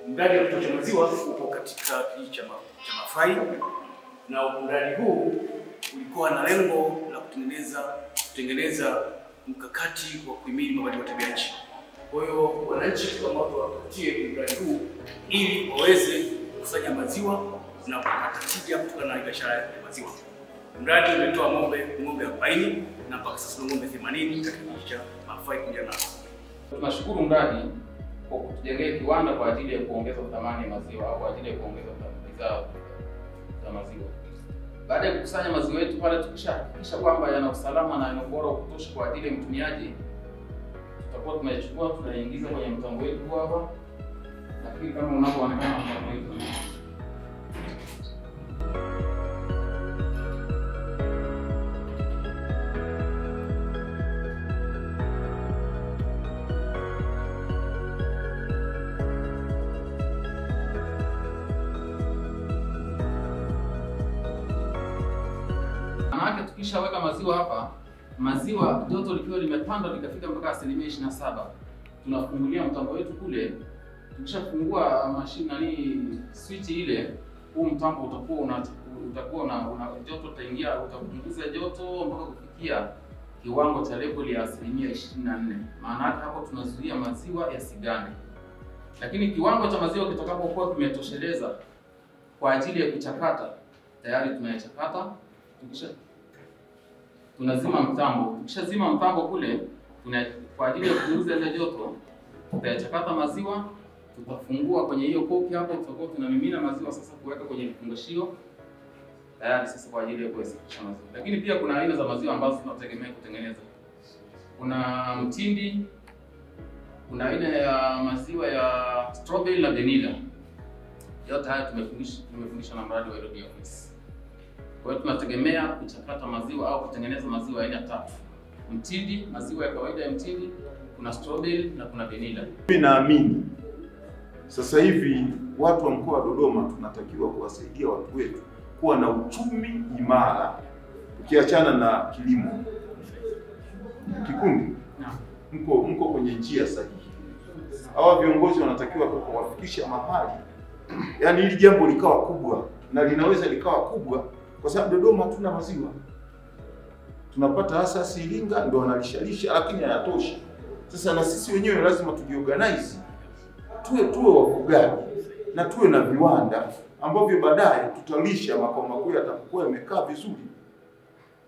Mradi wa kituo cha maziwa upo katika kijiji cha Mafai, na mradi huu ulikuwa na lengo la kutengeneza mkakati wa kuhimili mabadiliko ya tabia nchi. Kwa hiyo wananchi tukaamua tuwapatie mradi huu ili waweze kufanya maziwa na kupata tija kutokana na biashara ya maziwa. Mradi umetoa ng'ombe 40 na mpaka sasa ng'ombe 80 katika kijiji cha Mafai kijana. Tunashukuru mradi kwa kutujengea kiwanda kwa ajili ya kuongeza thamani ya maziwa au kwa ajili ya kuongeza bidhaa za maziwa. Baada ya kukusanya maziwa yetu pale, tukishahakikisha kwamba yana usalama na yana ubora wa kutosha kwa ajili ya mtumiaji, tutakuwa tunaichukua tunaingiza kwenye mtambo wetu hapa. Lakini kama unavyoonekana mtambo wetu manake tukishaweka maziwa hapa, maziwa joto likiwa limepanda likafika mpaka 27%, tunafungulia mtambo wetu kule. Tukishafungua mashine switch ile, huu mtambo utakuwa na joto utaingia, utapunguza joto mpaka kufikia kiwango cha level ya 24%. Maana hapo tunazuia maziwa yasigande. Lakini kiwango cha maziwa kitakapokuwa kimetosheleza kwa ajili ya kuchakata, tayari tunayachakata. Tunazima mtambo. Tukishazima mtambo kule, kwa ajili ya kupunguza ile joto, tutayachakata maziwa, tutafungua kwenye hiyo koki hapo, tutakuwa tunamimina maziwa sasa kuweka kwenye vifungashio tayari sasa kwa ajili ya kuwezesha maziwa. Lakini pia kuna aina za maziwa ambazo tunategemea kutengeneza. Kuna mtindi, kuna aina ya maziwa ya strawberry na vanilla. Yote haya tumefundisha na mradi wa Nairobi Office. Kwa hiyo tunategemea kuchakata maziwa au kutengeneza maziwa aina 3. Mtindi, maziwa ya kawaida ya mtindi, kuna strawberry na kuna vanilla. Mimi naamini sasa hivi watu wa mkoa wa Dodoma tunatakiwa kuwasaidia watu wetu kuwa na uchumi imara, ukiachana na kilimo. Kikundi mko kwenye njia sahihi. Hawa viongozi wanatakiwa kuwafikisha mahali, yaani hili jambo likawa kubwa, na linaweza likawa kubwa kwa sababu Dodoma hatuna maziwa. Tunapata hasa Iringa ndio wanalishalisha, lakini hayatoshi. Sasa na sisi wenyewe lazima tujiorganize, tuwe wafugaji na tuwe na viwanda ambavyo baadaye tutalisha makao makuu yatakuwa yamekaa vizuri.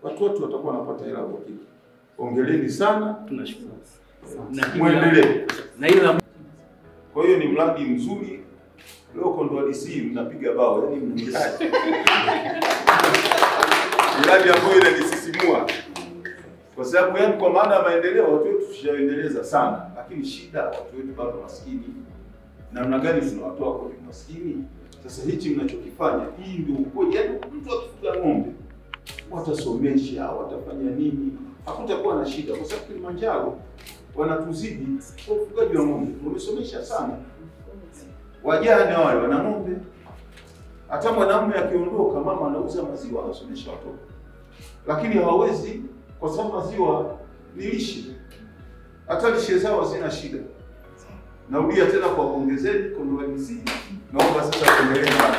Watu watakuwa wanapata hela kwa kitu. Ongeleni sana, tunashukuru. Muendelee. Na ila kwa hiyo ni mradi mzuri. Leo Kondoa DC mnapiga bao, yani mnaingiaje? Mradi ambao inanisisimua. Kwa sababu yani kwa maana ya maendeleo watu wetu tushaendeleza sana, lakini shida watu wetu bado maskini. Namna gani tunawatoa kwa maskini? Sasa hichi mnachokifanya, hii ndio ukoje? Yani mtu akifuga ng'ombe, watasomesha, watafanya nini? Hakutakuwa na shida kwa sababu Kilimanjaro wanatuzidi kwa ufugaji wa ng'ombe. Wamesomesha sana. Wajane wale wana ng'ombe. Hata mwanamume akiondoka, mama anauza maziwa anasomesha watoto. Lakini hawawezi kwa sababu maziwa ni lishe. Hata lishe zao zina shida. Narudia tena kwa kuongezeni Kondoa DC. Naomba sasa kuendelea.